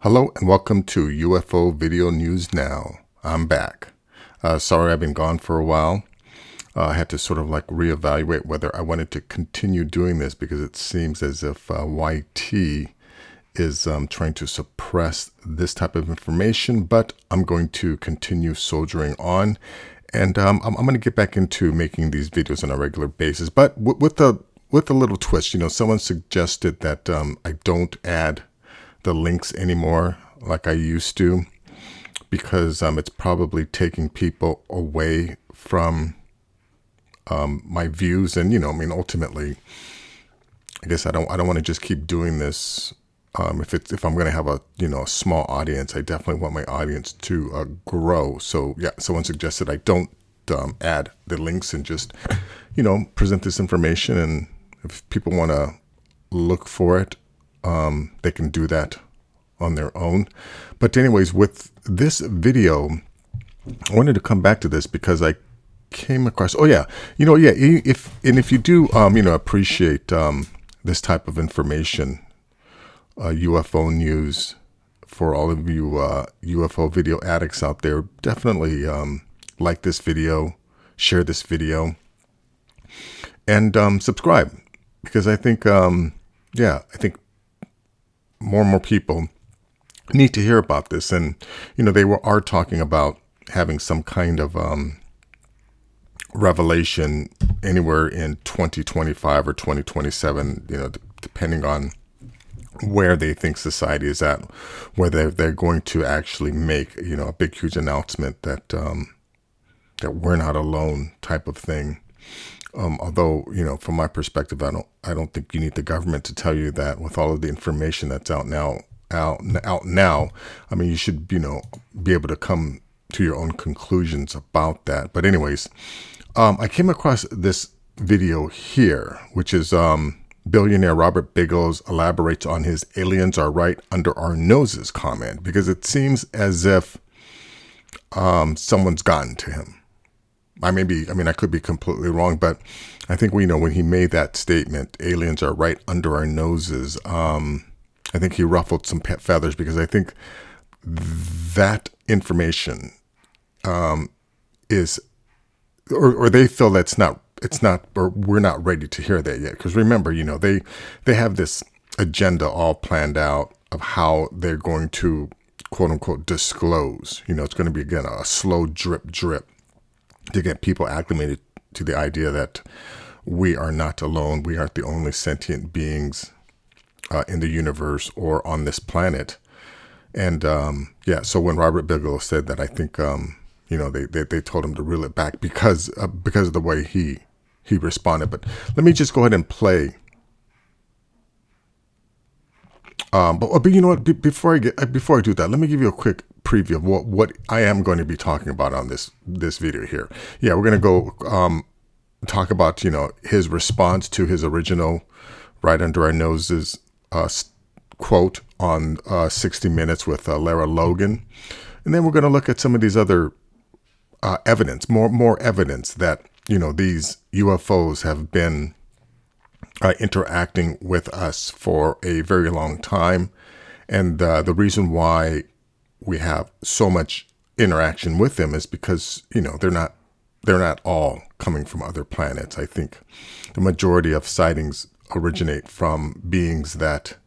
Hello and welcome to UFO Video News Now. I'm back. Sorry I've been gone for a while. I had to sort of like reevaluate whether I wanted to continue doing this because it seems as if YT is trying to suppress this type of information, but I'm going to continue soldiering on, and I'm going to get back into making these videos on a regular basis, but with a little twist. Someone suggested that I don't add the links anymore like I used to, because it's probably taking people away from my views. And ultimately, I guess I don't want to just keep doing this. If I'm going to have a small audience, I definitely want my audience to grow. So yeah, someone suggested I don't add the links and just present this information, and if people want to look for it, they can do that on their own. But anyways, with this video, I wanted to come back to this because I came across, if you do, appreciate this type of information, UFO news, for all of you UFO video addicts out there, definitely like this video, share this video, and subscribe, because I think, I think more and more people need to hear about this. And they are talking about having some kind of revelation anywhere in 2025 or 2027, depending on where they think society is at, whether they're going to actually make a big huge announcement that that we're not alone, type of thing. Although, from my perspective, I don't think you need the government to tell you that. With all of the information that's out now, I mean, you should, be able to come to your own conclusions about that. But anyways, I came across this video here, which is billionaire Robert Bigelow elaborates on his "aliens are right under our noses" comment, because it seems as if someone's gotten to him. I could be completely wrong, but I think when he made that statement, aliens are right under our noses, I think he ruffled some feathers, because I think that information is, or they feel that or we're not ready to hear that yet. Because remember, they have this agenda all planned out of how they're going to, quote unquote, disclose. It's going to be, again, a slow drip to get people acclimated to the idea that we are not alone. We aren't the only sentient beings in the universe or on this planet. And so when Robert Bigelow said that, I think they told him to reel it back because of the way he responded. But let me just go ahead and play. But you know what? Before I do that, let me give you a quick preview of what I am going to be talking about on this video here. Yeah, we're going to go talk about his response to his original "right under our noses" quote on 60 Minutes with Lara Logan, and then we're going to look at some of these other evidence, more evidence that these UFOs have been interacting with us for a very long time, and the reason why we have so much interaction with them is because they're not all coming from other planets. I think the majority of sightings originate from beings that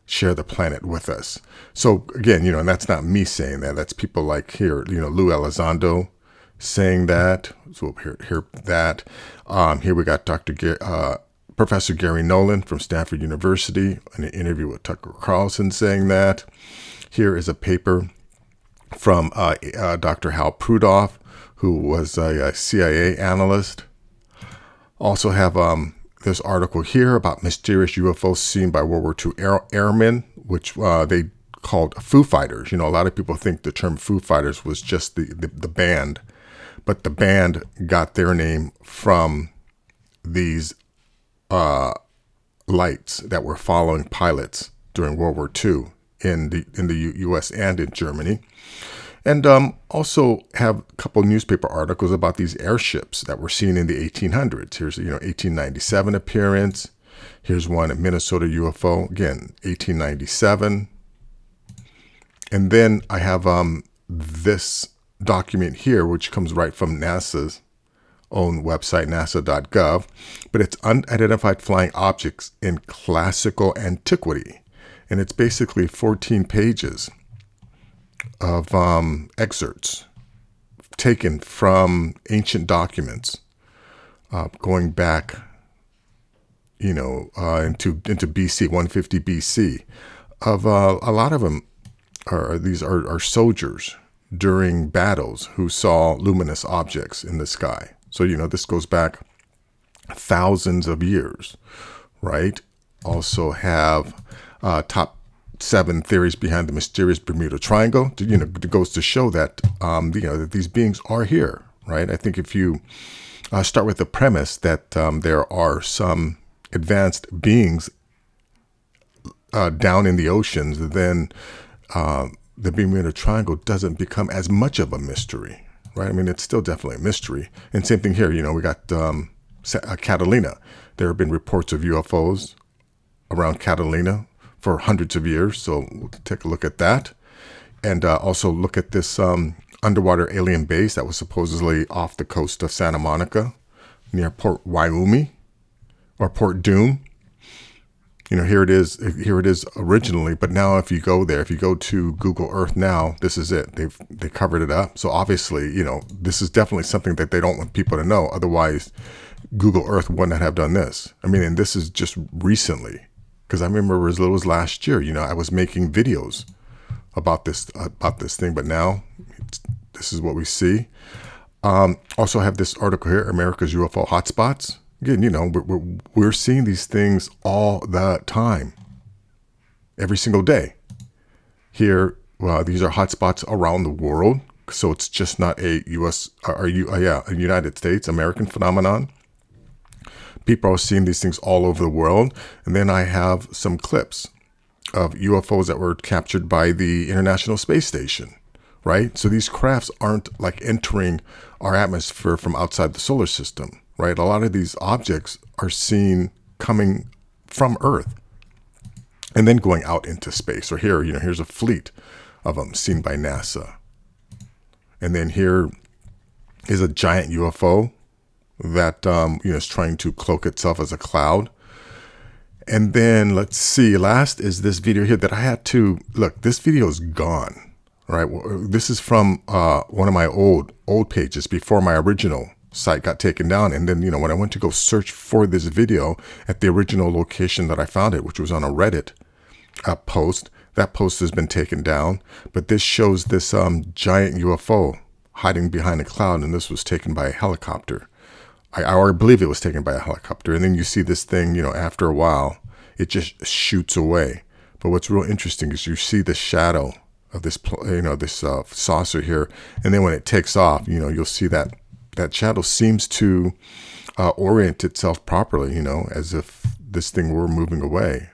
share the planet with us. So again, and that's not me saying that. That's people like here, Lou Elizondo saying that. So hear that. Here we got Professor Gary Nolan from Stanford University in an interview with Tucker Carlson saying that. Here is a paper from Dr. Hal Prudoff, who was a CIA analyst. Also have this article here about mysterious UFOs seen by World War II airmen, which they called Foo Fighters. A lot of people think the term Foo Fighters was just the band, but the band got their name from these lights that were following pilots during World War II in the U.S. and in Germany. And also have a couple newspaper articles about these airships that were seen in the 1800s. Here's 1897 appearance. Here's one at Minnesota UFO, again 1897. And then I have this document here, which comes right from NASA's own website, nasa.gov, but it's unidentified flying objects in classical antiquity. And it's basically 14 pages of excerpts taken from ancient documents going back, into BC, 150 BC. Of a lot of them are soldiers during battles who saw luminous objects in the sky. So, this goes back thousands of years, right? Also have top 7 theories behind the mysterious Bermuda Triangle. It goes to show that, that these beings are here, right? I think if you start with the premise that there are some advanced beings down in the oceans, then the Bermuda Triangle doesn't become as much of a mystery, right? I mean, it's still definitely a mystery. And same thing here, we got Catalina. There have been reports of UFOs around Catalina for hundreds of years. So we'll take a look at that. And also look at this underwater alien base that was supposedly off the coast of Santa Monica near Port Wyoming or Port Doom. Here it is originally, but now if you go there, if you go to Google Earth now, this is it. They covered it up. So obviously, this is definitely something that they don't want people to know. Otherwise, Google Earth would not have done this. I mean, and this is just recently, because I remember as little as last year, I was making videos about this thing, but now this is what we see. Also have this article here, America's UFO hotspots. Again, we're seeing these things all the time, every single day. Here, these are hotspots around the world, so it's just not a a United States, American phenomenon. People are seeing these things all over the world. And then I have some clips of UFOs that were captured by the International Space Station, right? So these crafts aren't like entering our atmosphere from outside the solar system. Right, a lot of these objects are seen coming from Earth and then going out into space. Or here, here's a fleet of them seen by NASA. And then here is a giant UFO that is trying to cloak itself as a cloud. And then let's see, last is this video here that I had to look. This video is gone. Right, this is from one of my old pages before my original site got taken down. And then, when I went to go search for this video at the original location that I found it, which was on a Reddit post, that post has been taken down. But this shows this giant UFO hiding behind a cloud, and this was taken by a helicopter. I believe it was taken by a helicopter. And then you see this thing, after a while, it just shoots away. But what's real interesting is you see the shadow of this, this saucer here. And then when it takes off, you'll see that shadow seems to orient itself properly, as if this thing were moving away.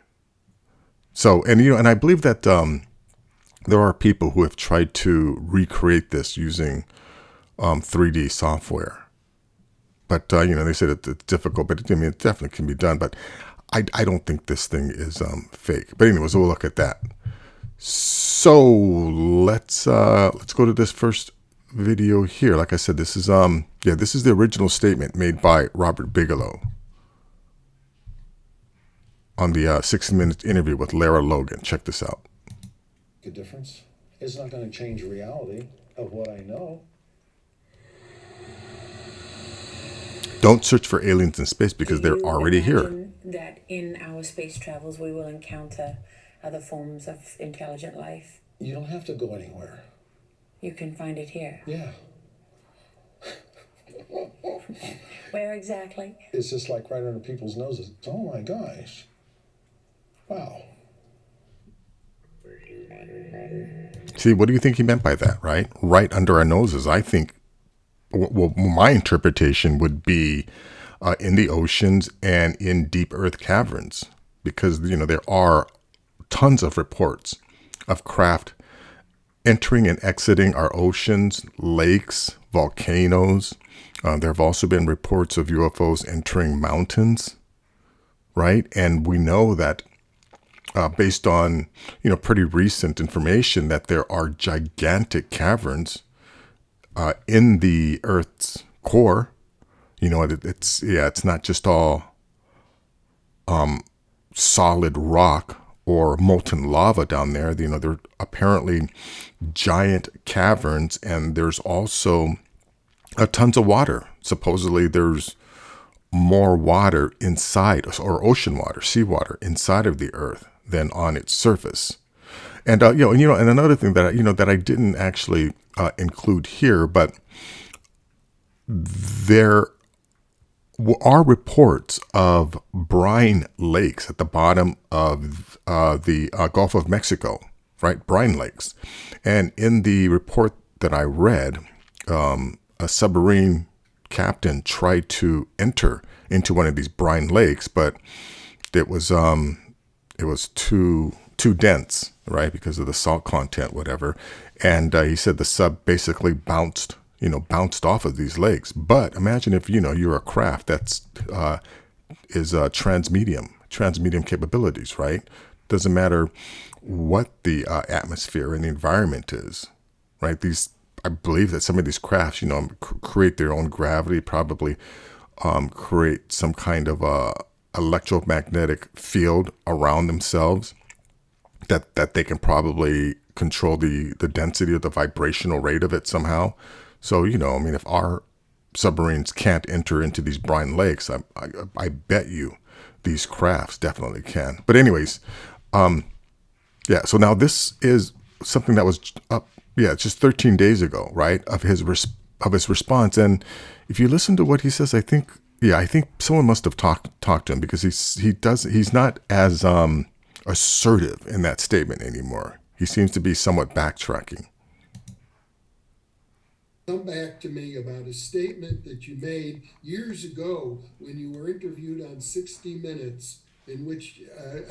So, and I believe that there are people who have tried to recreate this using 3D software. But, they said it's difficult, but it definitely can be done. But I don't think this thing is fake. But anyways, we'll look at that. So let's go to this first video here. Like I said, this is this is the original statement made by Robert Bigelow on the 60-minute interview with Lara Logan. Check this out. The difference is not going to change reality of what I know. Don't search for aliens in space because they're already here. That in our space travels we will encounter other forms of intelligent life. You don't have to go anywhere. You can find it here. Yeah. Where exactly? It's just like right under people's noses. Oh my gosh. Wow. See, what do you think he meant by that, right? Right under our noses. I think, well, my interpretation would be in the oceans and in deep earth caverns, because, there are tons of reports of craft entering and exiting our oceans, lakes, volcanoes. There have also been reports of UFOs entering mountains, right? And we know that based on, pretty recent information, that there are gigantic caverns in the Earth's core. It's not just all solid rock or molten lava down there. There are apparently giant caverns, and there's also tons of water. Supposedly there's more water inside, or ocean water, seawater inside of the Earth than on its surface. And and another thing that I didn't actually include here, but there are reports of brine lakes at the bottom of the Gulf of Mexico, right? Brine lakes. And in the report that I read, a submarine captain tried to enter into one of these brine lakes, but it was too dense, right, because of the salt content, whatever. And he said the sub basically bounced off of these lakes. But imagine if you're a craft that's is transmedium capabilities, right? Doesn't matter what the atmosphere and the environment is, right? I believe that some of these crafts, create their own gravity, probably create some kind of electromagnetic field around themselves that they can probably control the density or the vibrational rate of it somehow. So, if our submarines can't enter into these brine lakes, I bet you these crafts definitely can. But anyways, so now this is something that was up, just 13 days ago, right, of his response. And if you listen to what he says, I think someone must have talked to him, because he's not as assertive in that statement anymore. He seems to be somewhat backtracking. Come back to me about a statement that you made years ago when you were interviewed on 60 Minutes, in which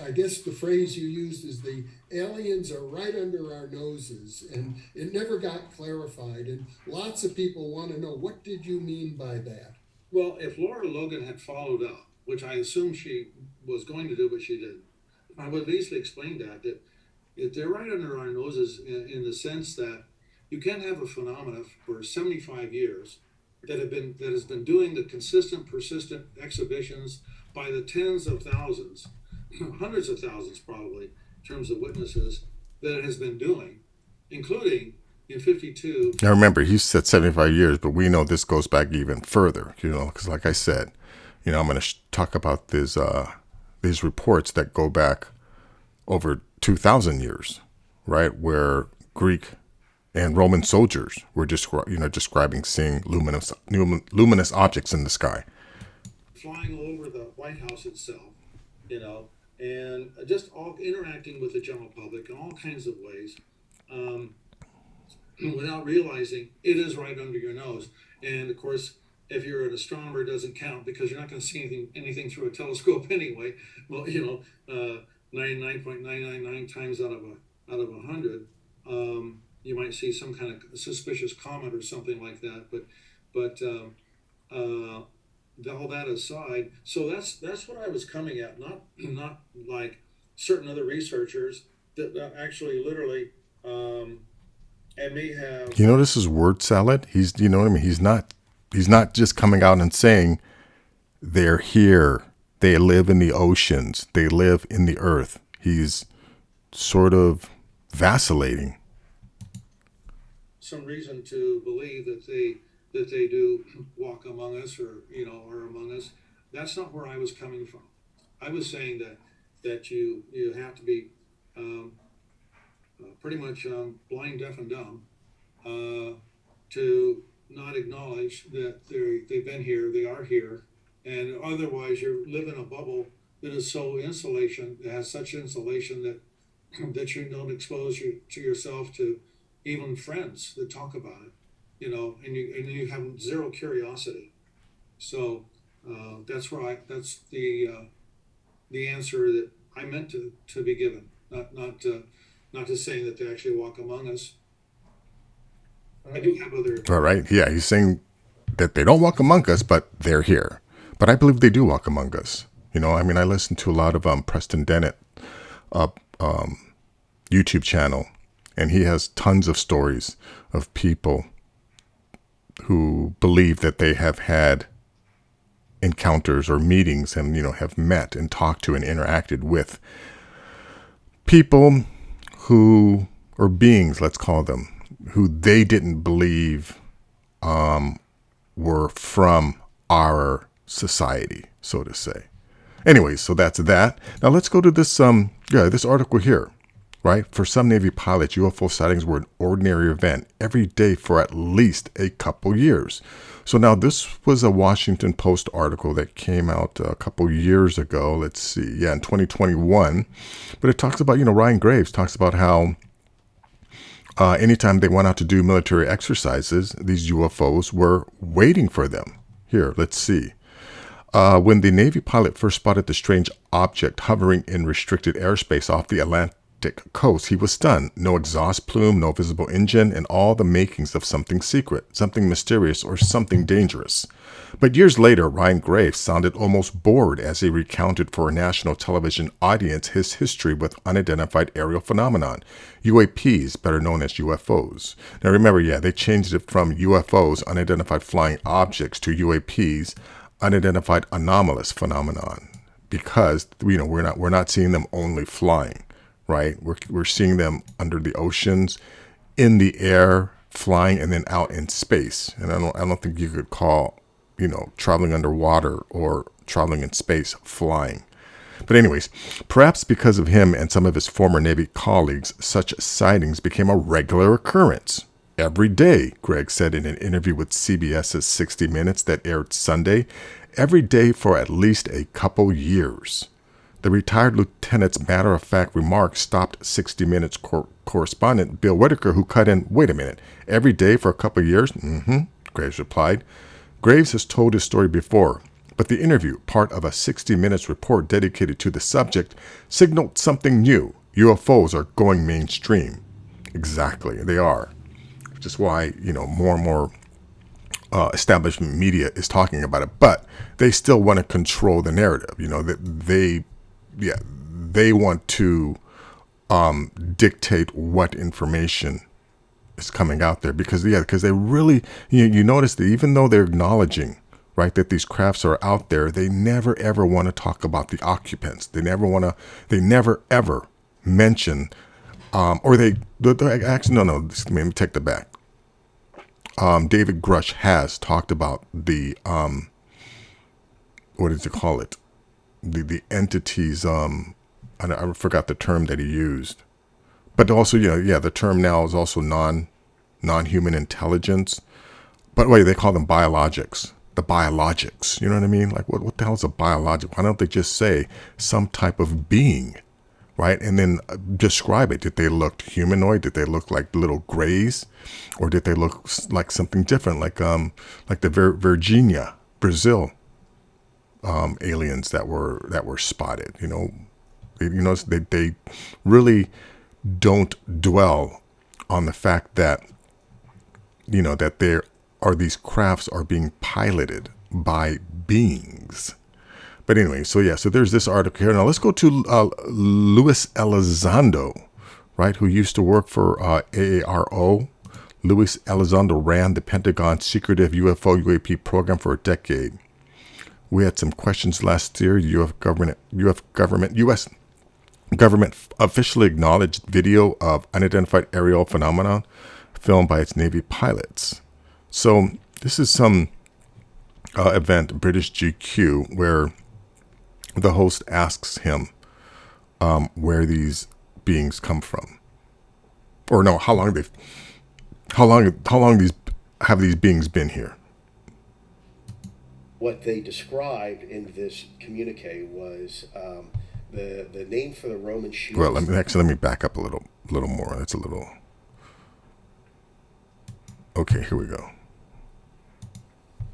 I guess the phrase you used is the aliens are right under our noses, and it never got clarified, and lots of people want to know, what did you mean by that? Well, if Laura Logan had followed up, which I assume she was going to do, but she didn't, I would have easily explained that they're right under our noses in the sense that you can't have a phenomena for 75 years that has been doing the consistent, persistent exhibitions by the tens of thousands, hundreds of thousands probably, in terms of witnesses, that it has been doing, including in 52. Now remember, he said 75 years, but we know this goes back even further, because like I said, I'm going to talk about these reports that go back over 2,000 years, right, where Greek and Roman soldiers were describing seeing luminous objects in the sky, flying over the White House itself, and just all interacting with the general public in all kinds of ways, without realizing it is right under your nose. And of course, if you're an astronomer, it doesn't count, because you're not going to see anything through a telescope anyway. Well, 99.999 times out of 100. You might see some kind of suspicious comet or something like that, but all that aside, so that's what I was coming at, not like certain other researchers that actually literally and may have. This is word salad. He's He's not just coming out and saying they're here, they live in the oceans, they live in the earth. He's sort of vacillating. Some reason to believe that they do walk among us, or are among us. That's not where I was coming from. I was saying that you have to be pretty much blind, deaf, and dumb to not acknowledge that they've been here, they are here, and otherwise you live in a bubble that is that has such insulation that you don't expose to yourself to even friends that talk about it, and you have zero curiosity. So that's the answer that I meant to be given, not to say that they actually walk among us. I do have other. All right, yeah, he's saying that they don't walk among us, but they're here. But I believe they do walk among us. I listen to a lot of Preston Dennett YouTube channel, and he has tons of stories of people who believe that they have had encounters or meetings and, have met and talked to and interacted with people who, or beings, let's call them, who they didn't believe were from our society, so to say. Anyways, so that's that. Now let's go to this this article here, right? For some Navy pilots, UFO sightings were an ordinary event every day for at least a couple years. So now this was a Washington Post article that came out a couple years ago. Let's see, in 2021. But it talks about, Ryan Graves talks about how anytime they went out to do military exercises, these UFOs were waiting for them. Here, let's see. When the Navy pilot first spotted the strange object hovering in restricted airspace off the Atlantic coast, he was stunned. No exhaust plume, no visible engine, and all the makings of something secret, something mysterious, or something dangerous. But years later, Ryan Graves sounded almost bored as he recounted for a national television audience his history with unidentified aerial phenomenon, UAPs, better known as UFOs. Now remember, they changed it from UFOs, unidentified flying objects, to UAPs, unidentified anomalous phenomenon, because we're not seeing them only flying, right? We're seeing them under the oceans, in the air, flying, and then out in space. And I don't think you could call traveling underwater or traveling in space flying. But anyways, perhaps because of him and some of his former Navy colleagues, such sightings became a regular occurrence. Every day, Greg said in an interview with CBS's 60 Minutes that aired Sunday, every day for at least a couple years. The retired lieutenant's matter-of-fact remarks stopped 60 Minutes correspondent Bill Whitaker, who cut in, "Wait a minute, every day for a couple years?" Graves replied. Graves has told his story before, but the interview, part of a 60 Minutes report dedicated to the subject, signaled something new. UFOs are going mainstream. Exactly, they are. Which is why, more and more establishment media is talking about it, but they still want to control the narrative. They want to dictate what information is coming out there, because they really, you notice that even though they're acknowledging, right, that these crafts are out there, they never ever want to talk about the occupants. They never ever mention, actually, no, let me take that back. David Grush has talked about the, what did you call it? The entities, I forgot the term that he used. But also, the term now is also non-human intelligence. But wait, they call them biologics. The biologics, you know what I mean? Like, what the hell is a biologic? Why don't they just say some type of being, right? And then describe it. Did they look humanoid? Did they look like little grays? Or did they look like something different, like the Virginia, Brazil aliens that were spotted? They really don't dwell on the fact that that there are these crafts are being piloted by beings. But anyway, so there's this article here. Now let's go to Luis Elizondo, right, who used to work for AARO. Luis Elizondo ran the Pentagon's secretive UFO/UAP program for a decade. We had some questions last year. U.S. government officially acknowledged video of unidentified aerial phenomenon filmed by its Navy pilots. So this is some event, British GQ, where the host asks him where these beings come from, or no, how long have these beings been here? What they described in this communique was the name for the Roman shield. Well, let me back up a little more. That's a little. Okay, here we go.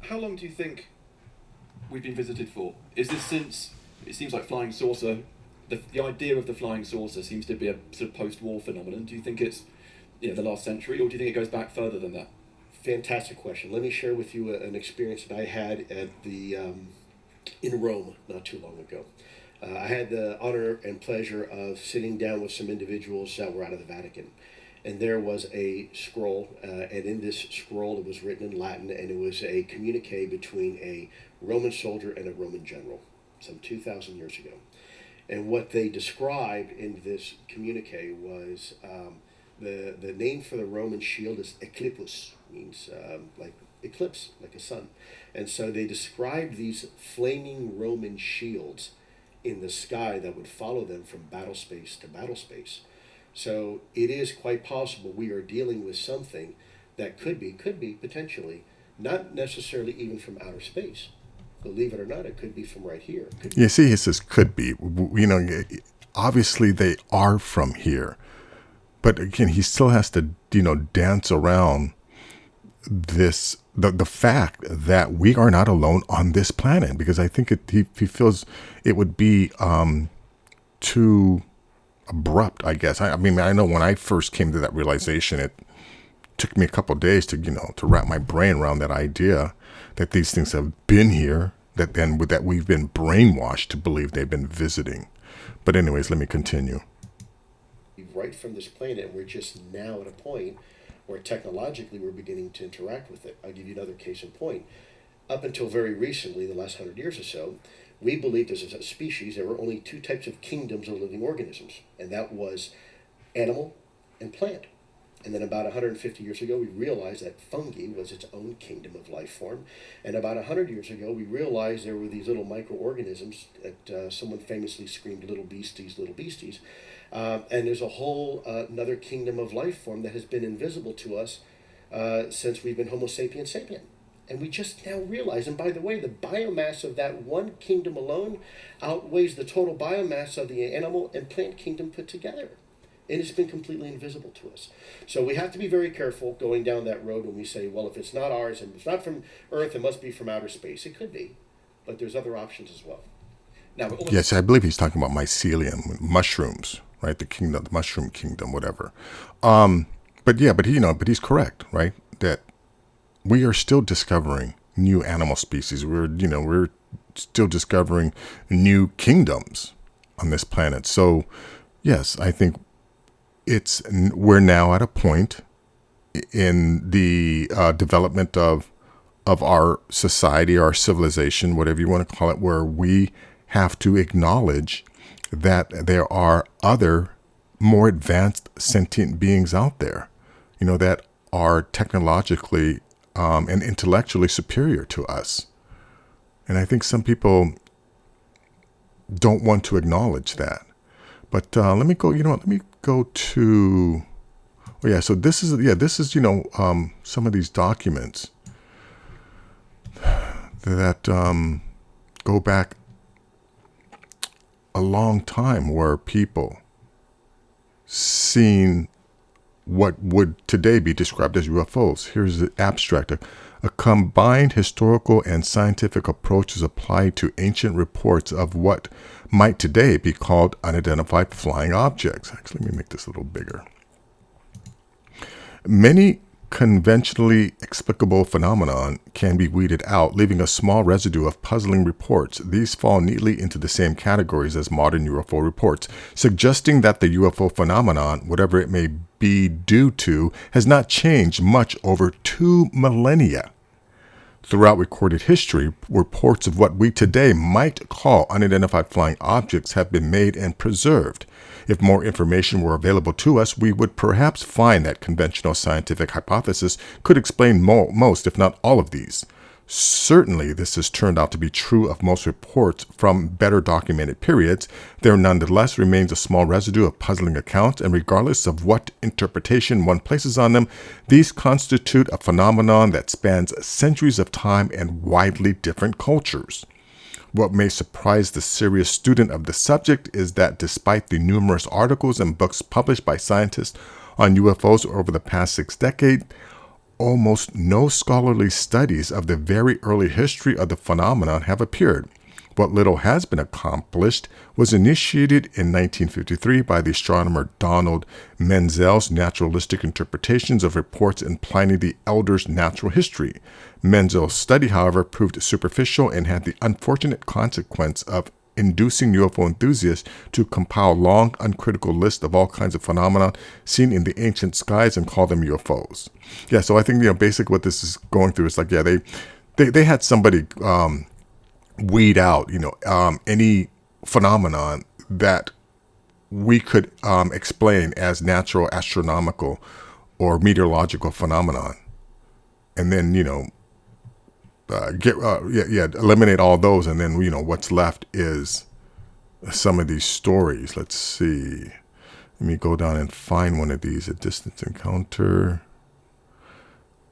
How long do you think we've been visited for? Is this since, it seems like flying saucer, the idea of the flying saucer seems to be a sort of post-war phenomenon. Do you think it's the last century, or do you think it goes back further than that? Fantastic question. Let me share with you an experience that I had at in Rome not too long ago. I had the honor and pleasure of sitting down with some individuals that were out of the Vatican. And there was a scroll, and in this scroll it was written in Latin, and it was a communique between a Roman soldier and a Roman general, some 2,000 years ago. And what they described in this communique was the name for the Roman shield is eclipus, means like eclipse, like a sun. And so they described these flaming Roman shields in the sky that would follow them from battle space to battle space. So it is quite possible we are dealing with something that could be potentially, not necessarily even from outer space. Believe it or not, it could be from right here. Yeah, see, he says could be. Obviously they are from here. But again, he still has to, dance around this, the fact that we are not alone on this planet, because I think he feels it would be too abrupt, I guess. I mean, I know when I first came to that realization, it took me a couple of days to, to wrap my brain around that idea that these things have been here, that we've been brainwashed to believe they've been visiting. But anyways, let me continue. Right from this planet, and we're just now at a point where technologically we're beginning to interact with it. I'll give you another case in point. Up until very recently, the last 100 years or so, we believed as a species there were only two types of kingdoms of living organisms, and that was animal and plant. And then about 150 years ago, we realized that fungi was its own kingdom of life form. And about 100 years ago, we realized there were these little microorganisms that someone famously screamed, little beasties, little beasties. And there's a whole another kingdom of life form that has been invisible to us since we've been Homo sapiens sapien. And we just now realize, and by the way, the biomass of that one kingdom alone outweighs the total biomass of the animal and plant kingdom put together. And it's been completely invisible to us. So we have to be very careful going down that road when we say, well, if it's not ours and it's not from Earth, it must be from outer space. It could be, but there's other options as well. Now, Yes, I believe he's talking about mycelium, mushrooms, right? The mushroom kingdom, whatever. But he's correct, right? That we are still discovering new animal species. We're still discovering new kingdoms on this planet. So, yes, I think we're now at a point in the development of our society, our civilization, whatever you want to call it, where we have to acknowledge that there are other more advanced sentient beings out there, that are technologically and intellectually superior to us. And I think some people don't want to acknowledge that. But let me go. Let me go to. Oh yeah. So this is some of these documents that go back a long time, where people seen what would today be described as UFOs. Here's the abstract. A combined historical and scientific approach is applied to ancient reports of what might today be called unidentified flying objects. Actually, let me make this a little bigger. Many conventionally explicable phenomenon can be weeded out, leaving a small residue of puzzling reports. These fall neatly into the same categories as modern UFO reports, suggesting that the UFO phenomenon, whatever it may be due to, has not changed much over 2 millennia. Throughout recorded history, reports of what we today might call unidentified flying objects have been made and preserved. If more information were available to us, we would perhaps find that conventional scientific hypothesis could explain most, if not all of these. Certainly, this has turned out to be true of most reports from better documented periods. There nonetheless remains a small residue of puzzling accounts, and regardless of what interpretation one places on them, these constitute a phenomenon that spans centuries of time and widely different cultures. What may surprise the serious student of the subject is that despite the numerous articles and books published by scientists on UFOs over the past 6 decades, almost no scholarly studies of the very early history of the phenomenon have appeared. What little has been accomplished was initiated in 1953 by the astronomer Donald Menzel's naturalistic interpretations of reports in Pliny the Elder's natural history. Menzel's study, however, proved superficial and had the unfortunate consequence of inducing UFO enthusiasts to compile long, uncritical lists of all kinds of phenomena seen in the ancient skies and call them UFOs. Yeah, so I think, basically what this is going through is like, yeah, they had somebody weed out, any phenomenon that we could explain as natural, astronomical, or meteorological phenomenon, and then eliminate all those, and then what's left is some of these stories. Let's see. Let me go down and find one of these. A distant encounter.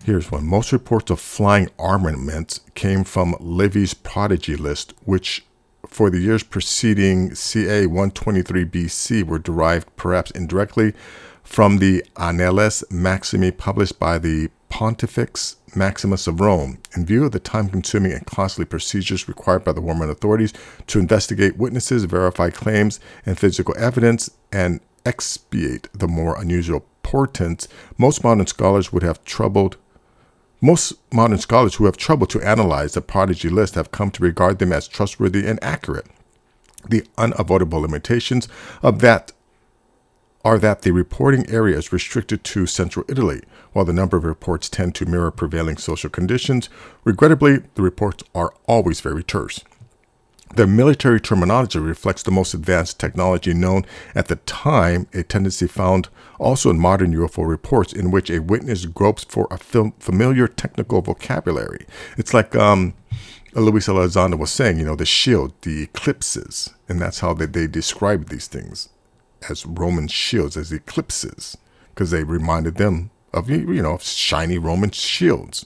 Here's one. Most reports of flying armaments came from Livy's prodigy list, which for the years preceding CA 123 BC were derived perhaps indirectly from the Annales Maximi published by the Pontifex Maximus of Rome. In view of the time-consuming and costly procedures required by the Roman authorities to investigate witnesses, verify claims and physical evidence, and expiate the more unusual portents, most modern scholars who have trouble to analyze the prodigy list have come to regard them as trustworthy and accurate. The unavoidable limitations of that are that the reporting area is restricted to central Italy, while the number of reports tend to mirror prevailing social conditions. Regrettably, the reports are always very terse. The military terminology reflects the most advanced technology known at the time, a tendency found also in modern UFO reports in which a witness gropes for a familiar technical vocabulary. It's like Luis Elizondo was saying, the shield, the eclipses, and that's how they described these things, as Roman shields, as eclipses, because they reminded them of, shiny Roman shields.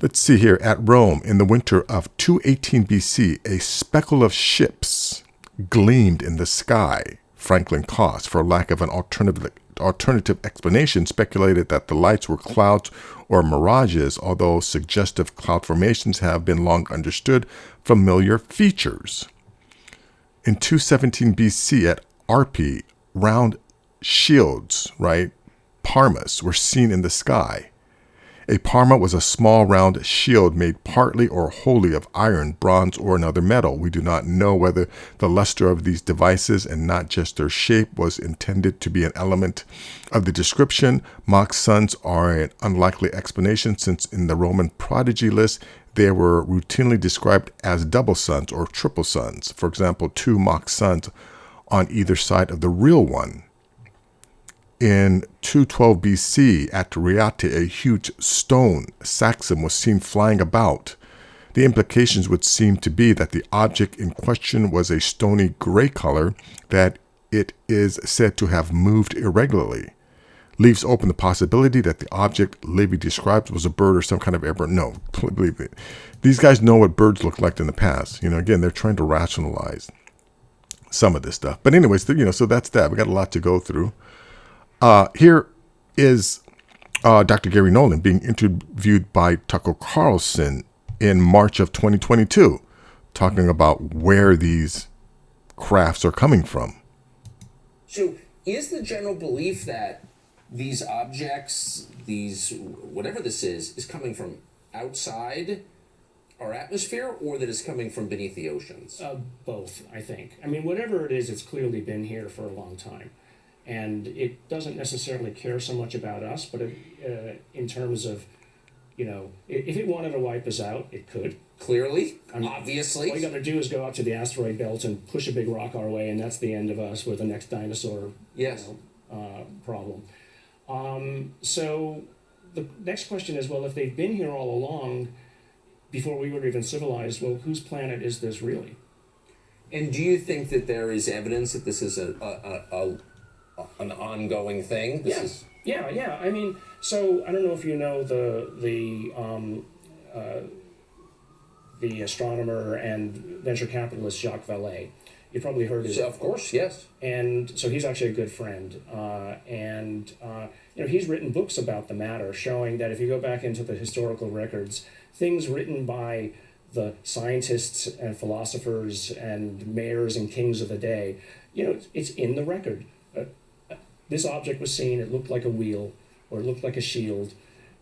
Let's see here. At Rome, in the winter of 218 BC, a speckle of ships gleamed in the sky. Franklin Cost, for lack of an alternative explanation, speculated that the lights were clouds or mirages, although suggestive cloud formations have been long understood familiar features. In 217 BC at Arpi, round shields, parmas, were seen in the sky. A parma was a small round shield made partly or wholly of iron, bronze, or another metal. We do not know whether the luster of these devices, and not just their shape, was intended to be an element of the description. Mock suns are an unlikely explanation, since in the Roman prodigy list, they were routinely described as double suns or triple suns. For example, 2 mock suns on either side of the real one. In 212 BC, at Riate, a huge stone, Saxum, was seen flying about. The implications would seem to be that the object in question was a stony gray color, that it is said to have moved irregularly. Leaves open the possibility that the object Livy describes was a bird or some kind of airborne. No, believe me. These guys know what birds look like in the past. Again, they're trying to rationalize some of this stuff. But anyways, so that's that. We got a lot to go through. Here is Dr. Gary Nolan being interviewed by Tucker Carlson in March of 2022, talking about where these crafts are coming from. So is the general belief that these objects, whatever this is coming from outside our atmosphere, or that it's coming from beneath the oceans? Both, I think. I mean, whatever it is, it's clearly been here for a long time. And it doesn't necessarily care so much about us, but in terms of, if it wanted to wipe us out, it could. Clearly, obviously. All you got to do is go out to the asteroid belt and push a big rock our way, and that's the end of us with the next dinosaur problem. So the next question is, well, if they've been here all along, before we were even civilized, well, whose planet is this really? And do you think that there is evidence that this is an ongoing thing? Yeah. I mean, so I don't know if you know the astronomer and venture capitalist Jacques Vallée. You probably heard his. Of course, yes. And so he's actually a good friend, he's written books about the matter, showing that if you go back into the historical records, things written by the scientists and philosophers and mayors and kings of the day, it's in the record. This object was seen, it looked like a wheel, or it looked like a shield,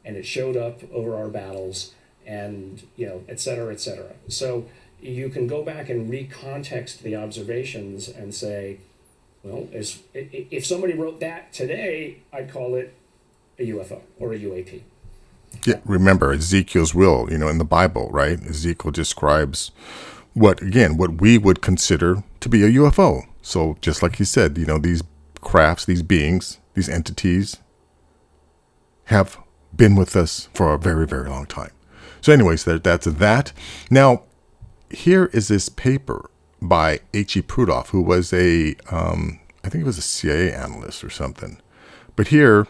and it showed up over our battles, and, et cetera, et cetera. So you can go back and recontext the observations and say, well, if somebody wrote that today, I'd call it a UFO or a UAP. Yeah, remember Ezekiel's will, in the Bible, right? Ezekiel describes what we would consider to be a UFO. So just like he said, these crafts, these beings, these entities have been with us for a very, very long time. So anyways, that's that. Now, here is this paper by H.E. Prudoff, who was I think he was a CIA analyst or something. But here,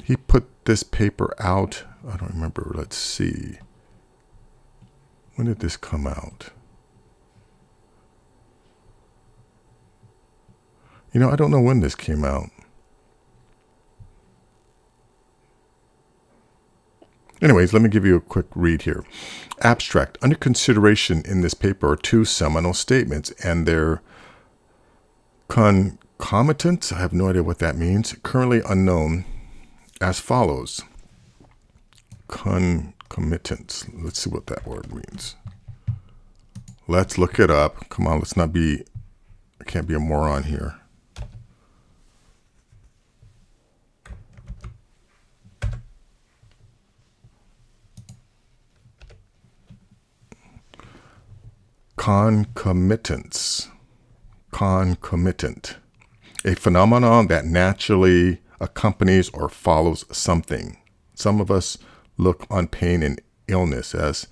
he put this paper out. I don't remember. Let's see. When did this come out? I don't know when this came out. Anyways, let me give you a quick read here. Abstract. Under consideration in this paper are two seminal statements and their concomitants. I have no idea what that means. Currently unknown as follows. Concomitants. Let's see what that word means. Let's look it up. Come on, I can't be a moron here. Concomitants. Concomitant. A phenomenon that naturally accompanies or follows something. Some of us look on pain and illness as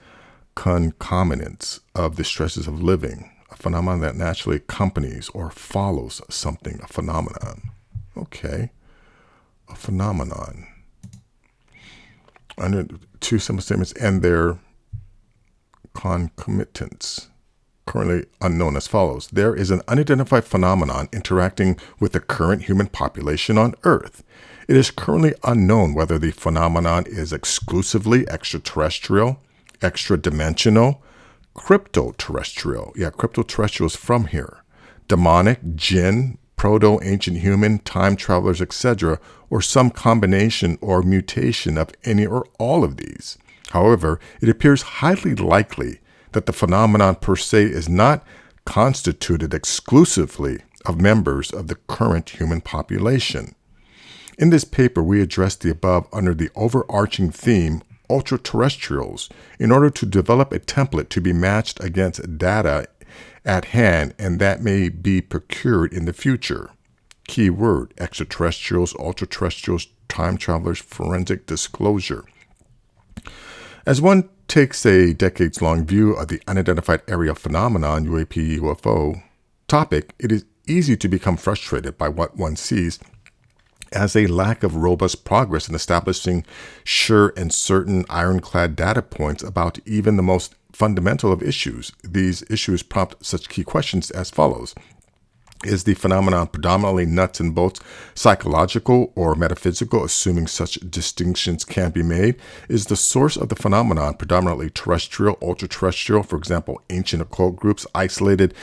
concomitants of the stresses of living. A phenomenon that naturally accompanies or follows something. A phenomenon. Okay. A phenomenon. Under two simple statements and their concomitants. Currently unknown as follows. There is an unidentified phenomenon interacting with the current human population on Earth. It is currently unknown whether the phenomenon is exclusively extraterrestrial, extra-dimensional, crypto-terrestrial. Yeah, crypto-terrestrial is from here. Demonic, jinn, proto-ancient human, time travelers, etc., or some combination or mutation of any or all of these. However, it appears highly likely that the phenomenon per se is not constituted exclusively of members of the current human population. In this paper, we address the above under the overarching theme, ultra-terrestrials, in order to develop a template to be matched against data at hand and that may be procured in the future. Key word, extraterrestrials, ultra-terrestrials, time travelers, forensic disclosure. As one takes a decades-long view of the unidentified area phenomenon, UAP, UFO topic, it is easy to become frustrated by what one sees as a lack of robust progress in establishing sure and certain ironclad data points about even the most fundamental of issues. These issues prompt such key questions as follows. Is the phenomenon predominantly nuts and bolts psychological or metaphysical, assuming such distinctions can be made? Is the source of the phenomenon predominantly terrestrial, ultra-terrestrial, for example, ancient occult groups, isolated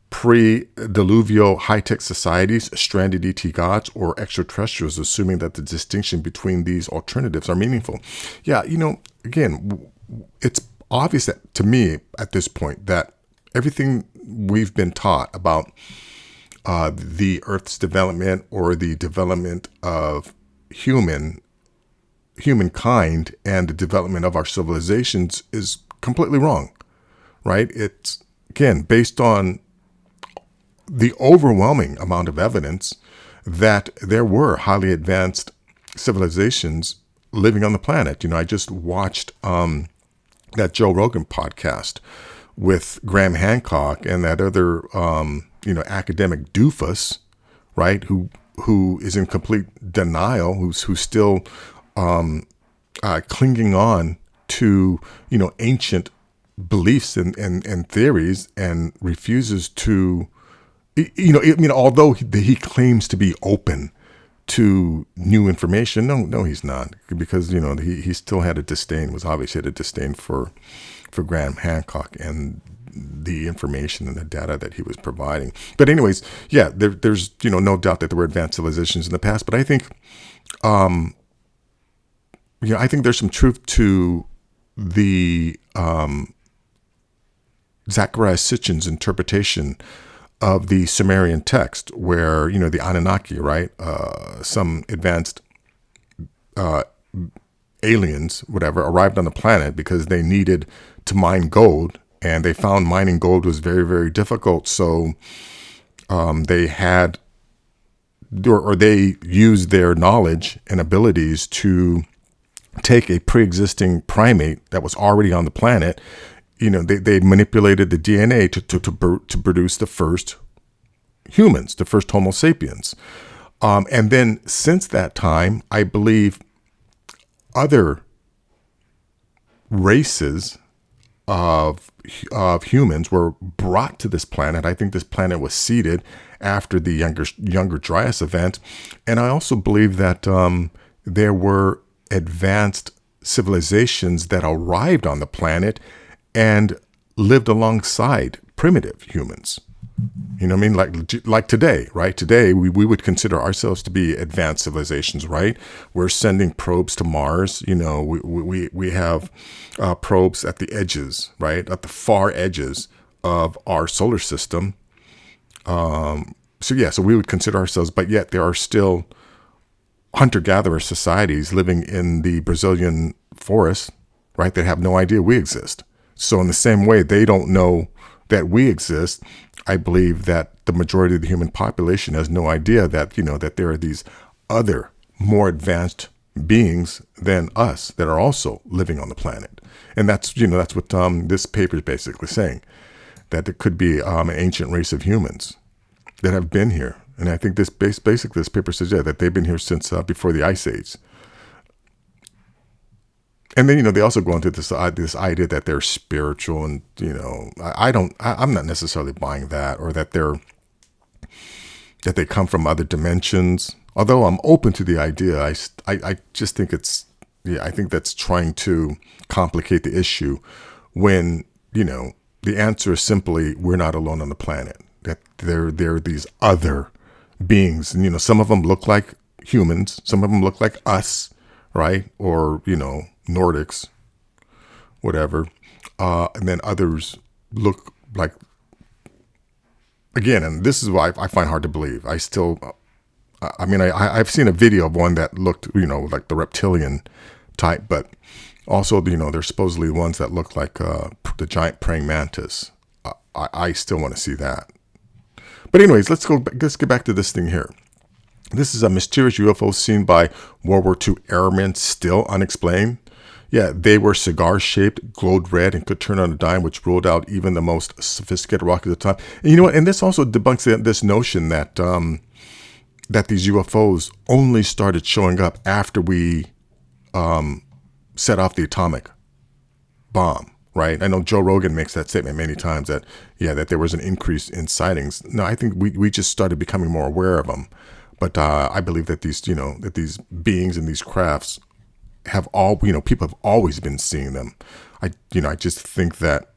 pre-diluvial high-tech societies, stranded ET gods, or extraterrestrials, assuming that the distinction between these alternatives are meaningful? Yeah, again, it's obvious that, to me at this point, that everything we've been taught about the Earth's development or the development of humankind and the development of our civilizations is completely wrong, right? It's, again, based on the overwhelming amount of evidence that there were highly advanced civilizations living on the planet. I just watched that Joe Rogan podcast with Graham Hancock and that other academic doofus, right? Who is in complete denial, who's still clinging on to ancient beliefs and theories and refuses to, although he claims to be open to new information, no, he's not, because he still had a disdain. Was obviously had a disdain for Graham Hancock and the information and the data that he was providing. But anyways, yeah, there's no doubt that there were advanced civilizations in the past. But I think, I think there's some truth to the Zachariah Sitchin's interpretation of the Sumerian text, where, the Anunnaki, right? Some advanced aliens, whatever, arrived on the planet because they needed to mine gold, and they found mining gold was very, very difficult. So they had, or they used their knowledge and abilities to take a pre-existing primate that was already on the planet. They manipulated the DNA to produce the first humans, the first Homo sapiens. And then since that time, I believe other races of humans were brought to this planet. I think this planet was seeded after the younger Dryas event, and I also believe that there were advanced civilizations that arrived on the planet and lived alongside primitive humans. You know what I mean? Like today, right? Today, we would consider ourselves to be advanced civilizations, right? We're sending probes to Mars. We have probes at the edges, right? At the far edges of our solar system. So we would consider ourselves, but yet there are still hunter-gatherer societies living in the Brazilian forest, right? That have no idea we exist. So in the same way, they don't know that we exist. I believe that the majority of the human population has no idea that, that there are these other more advanced beings than us that are also living on the planet. And that's what this paper is basically saying, that there could be an ancient race of humans that have been here. And I think this paper says, that they've been here since before the Ice Age. And then, they also go into this idea that they're spiritual, and, I'm not necessarily buying that, or that they come from other dimensions. Although I'm open to the idea, I just think I think that's trying to complicate the issue when, the answer is simply, we're not alone on the planet, that there are these other beings. And, some of them look like humans, some of them look like us, right? Or, Nordics, whatever. And then others look like, again, and this is why I find hard to believe. I've seen a video of one that looked, like the reptilian type, but also, there's supposedly ones that look like the giant praying mantis. I still want to see that. But anyways, let's get back to this thing here. This is a mysterious UFO seen by World War II airmen, still unexplained. Yeah, they were cigar-shaped, glowed red, and could turn on a dime, which ruled out even the most sophisticated rockets at the time. And you know what? And this also debunks this notion that that these UFOs only started showing up after we set off the atomic bomb, right? I know Joe Rogan makes that statement many times that there was an increase in sightings. No, I think we just started becoming more aware of them. But I believe that these beings and these crafts have people have always been seeing them. I just think that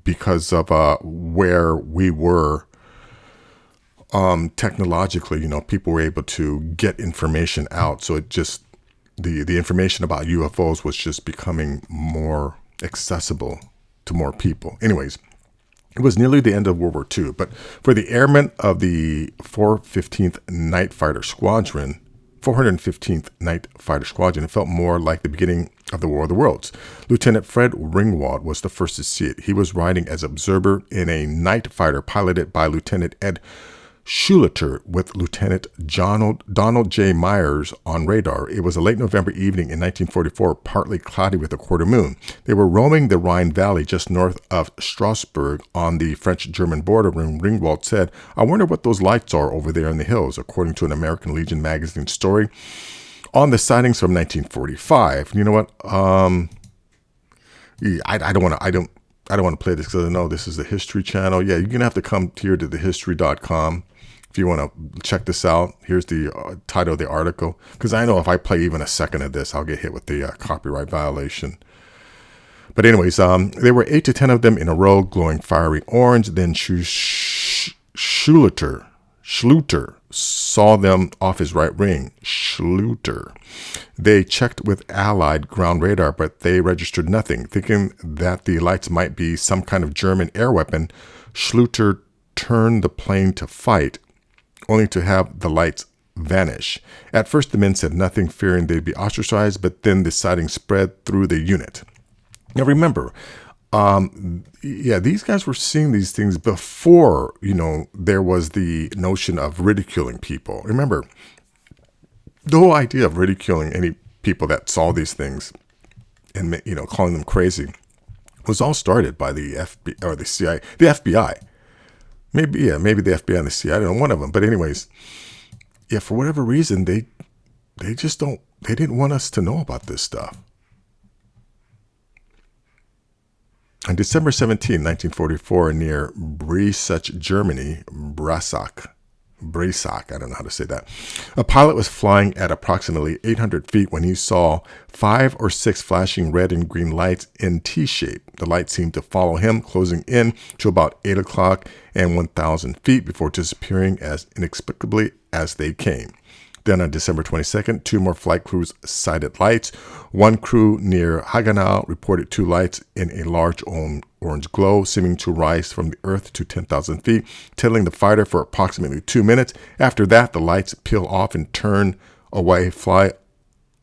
because of where we were technologically, people were able to get information out. So it just, the information about UFOs was just becoming more accessible to more people. Anyways, it was nearly the end of World War II, but for the airmen of the 415th Night Fighter Squadron, 415th Night Fighter Squadron, it felt more like the beginning of the War of the Worlds. Lieutenant Fred Ringwald was the first to see it. He was riding as observer in a night fighter piloted by Lieutenant Ed Schulater with Lieutenant Donald J. Myers on radar. It was a late November evening in 1944, partly cloudy with a quarter moon. They were roaming the Rhine Valley just north of Strasbourg on the French-German border when Ringwald said, "I wonder what those lights are over there in the hills," according to an American Legion magazine story on the sightings from 1945. You know what? I don't want to play this because I know this is the History Channel. Yeah, you're going to have to come here to thehistory.com if you want to check this out. Here's the title of the article, because I know if I play even a second of this, I'll get hit with the copyright violation. But anyways, there were 8 to 10 of them in a row, glowing fiery orange. Then Schluter saw them off his right wing, Schluter. They checked with Allied ground radar, but they registered nothing. Thinking that the lights might be some kind of German air weapon, Schluter turned the plane to fight, only to have the lights vanish. At first, the men said nothing, fearing they'd be ostracized, but then the sighting spread through the unit. Now remember, these guys were seeing these things before, there was the notion of ridiculing people. Remember, the whole idea of ridiculing any people that saw these things and, calling them crazy was all started by the FBI or the CIA, the FBI. Maybe the FBI and the CIA, I don't know, one of them. But anyways, for whatever reason, they didn't want us to know about this stuff. On December 17, 1944, near Breisach, Germany, Breisach, I don't know how to say that, a pilot was flying at approximately 800 feet when he saw 5 or 6 flashing red and green lights in T-shape. The lights seemed to follow him, closing in to about 8 o'clock and 1,000 feet before disappearing as inexplicably as they came. Then on December 22nd, 2 more flight crews sighted lights. One crew near Hagenau reported 2 lights in a large orange glow, seeming to rise from the earth to 10,000 feet, tailing the fighter for approximately 2 minutes. After that, the lights peel off and turn away, fly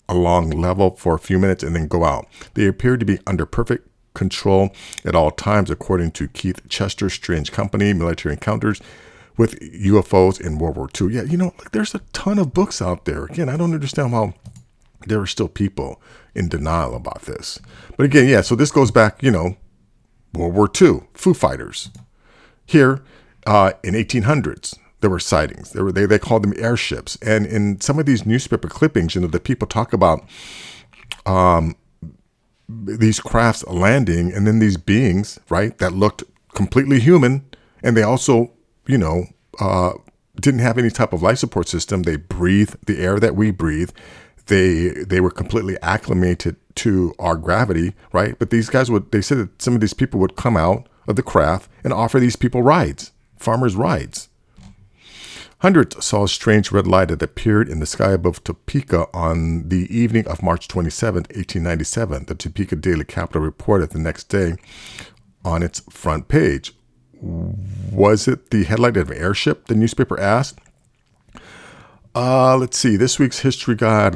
along level for a few minutes, and then go out. They appeared to be under perfect control at all times, according to Keith Chester's Strange Company, Military Encounters with UFOs in World War II. Look, there's a ton of books out there. Again, I don't understand how there are still people in denial about this. But again, so this goes back, World War II, Foo Fighters. Here, in 1800s, there were sightings. They called them airships. And in some of these newspaper clippings, the people talk about these crafts landing, and then these beings, right, that looked completely human, and they also didn't have any type of life support system. They breathed the air that we breathe. They were completely acclimated to our gravity, right? But these guys they said that some of these people would come out of the craft and offer these people rides, farmers' rides. Hundreds saw a strange red light that appeared in the sky above Topeka on the evening of March 27, 1897. The Topeka Daily Capital reported the next day on its front page. Was it the headlight of an airship? The newspaper asked. Let's see. This week's history guide,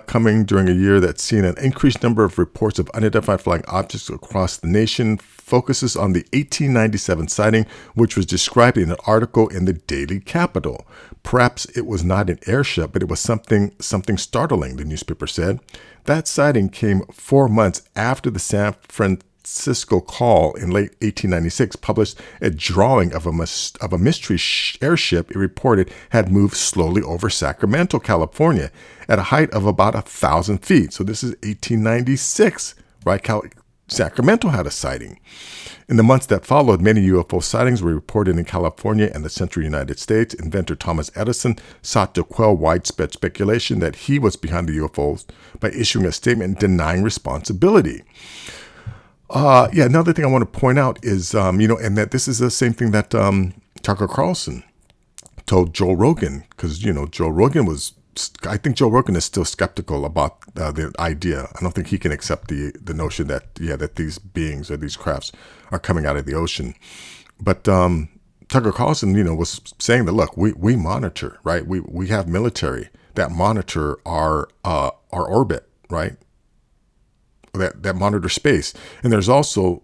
coming during a year that's seen an increased number of reports of unidentified flying objects across the nation, focuses on the 1897 sighting, which was described in an article in the Daily Capital. Perhaps it was not an airship, but it was something startling, the newspaper said. That sighting came 4 months after the San Francisco Call in late 1896 published a drawing of a mystery airship it reported had moved slowly over Sacramento, California, at a height of about 1,000 feet. So this is 1896, right? Sacramento had a sighting. In the months that followed, many UFO sightings were reported in California and the central United States. Inventor Thomas Edison sought to quell widespread speculation that he was behind the UFOs by issuing a statement denying responsibility. Another thing I want to point out is, and that this is the same thing that Tucker Carlson told Joe Rogan, because, I think Joe Rogan is still skeptical about the idea. I don't think he can accept the notion that these beings or these crafts are coming out of the ocean. But Tucker Carlson, was saying that, look, we monitor, right? We have military that monitor our orbit, right? That monitor space. And there's also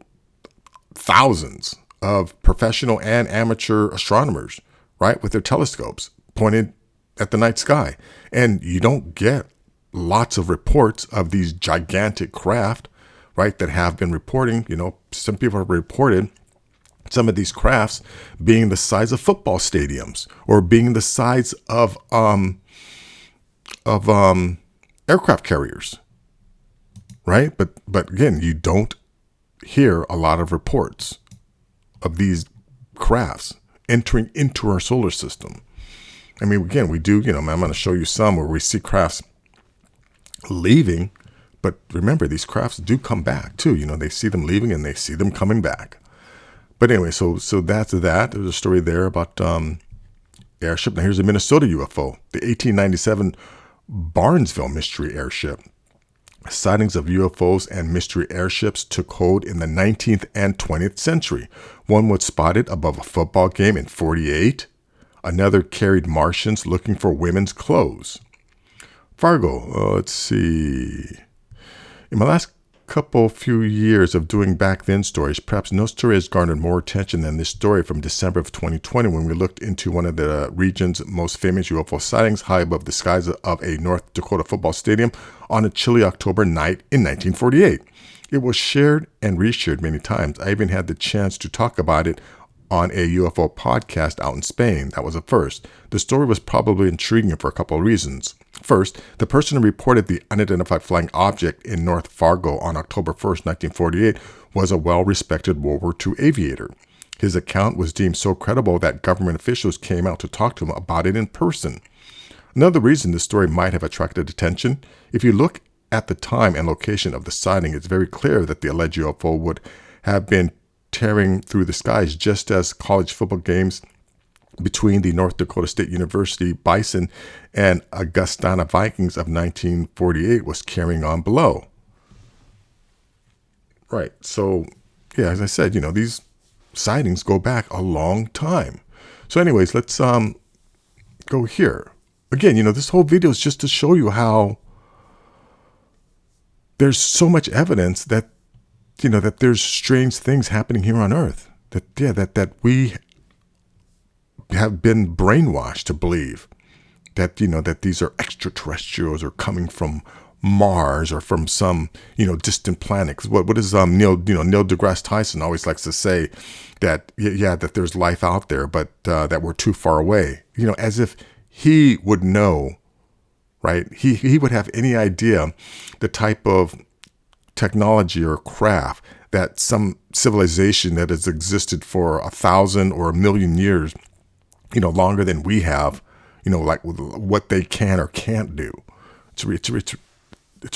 thousands of professional and amateur astronomers, right, with their telescopes pointed at the night sky. And you don't get lots of reports of these gigantic craft, right, that have been reporting. Some people have reported some of these crafts being the size of football stadiums or being the size of aircraft carriers. Right? But again, you don't hear a lot of reports of these crafts entering into our solar system. I mean, again, we do, I'm going to show you some where we see crafts leaving, but remember, these crafts do come back too. They see them leaving and they see them coming back. But anyway, so that's that. There's a story there about airship. Now here's a Minnesota UFO, the 1897 Barnesville mystery airship. Sightings of UFOs and mystery airships took hold in the 19th and 20th century. One was spotted above a football game in 1948. Another carried Martians looking for women's clothes. Fargo, let's see. In my last few years of doing back then stories, perhaps no story has garnered more attention than this story from December of 2020 when we looked into one of the region's most famous UFO sightings high above the skies of a North Dakota football stadium on a chilly October night in 1948. It was shared and reshared many times. I even had the chance to talk about it on a UFO podcast out in Spain. That was a first. The story was probably intriguing for a couple of reasons. First, the person who reported the unidentified flying object in North Fargo on October 1st, 1948 was a well-respected World War II aviator. His account was deemed so credible that government officials came out to talk to him about it in person. Another reason this story might have attracted attention, if you look at the time and location of the sighting, it's very clear that the alleged UFO would have been tearing through the skies just as college football games between the North Dakota State University Bison and Augustana Vikings of 1948 was carrying on below. Right. So, yeah, as I said, these sightings go back a long time. So anyways, let's go here. Again, this whole video is just to show you how there's so much evidence that that there's strange things happening here on Earth. That we have been brainwashed to believe that that these are extraterrestrials or coming from Mars or from some distant planet. 'Cause what is Neil deGrasse Tyson always likes to say that that there's life out there, but that we're too far away. As if he would know, right? He would have any idea the type of technology or craft that some civilization that has existed for 1,000 or 1,000,000 years, longer than we have, like what they can or can't do. It's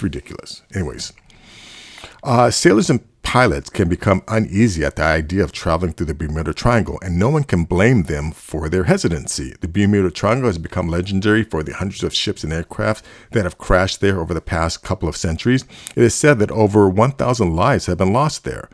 ridiculous. Anyways, sailors and pilots can become uneasy at the idea of traveling through the Bermuda Triangle, and no one can blame them for their hesitancy. The Bermuda Triangle has become legendary for the hundreds of ships and aircraft that have crashed there over the past couple of centuries. It is said that over 1,000 lives have been lost there.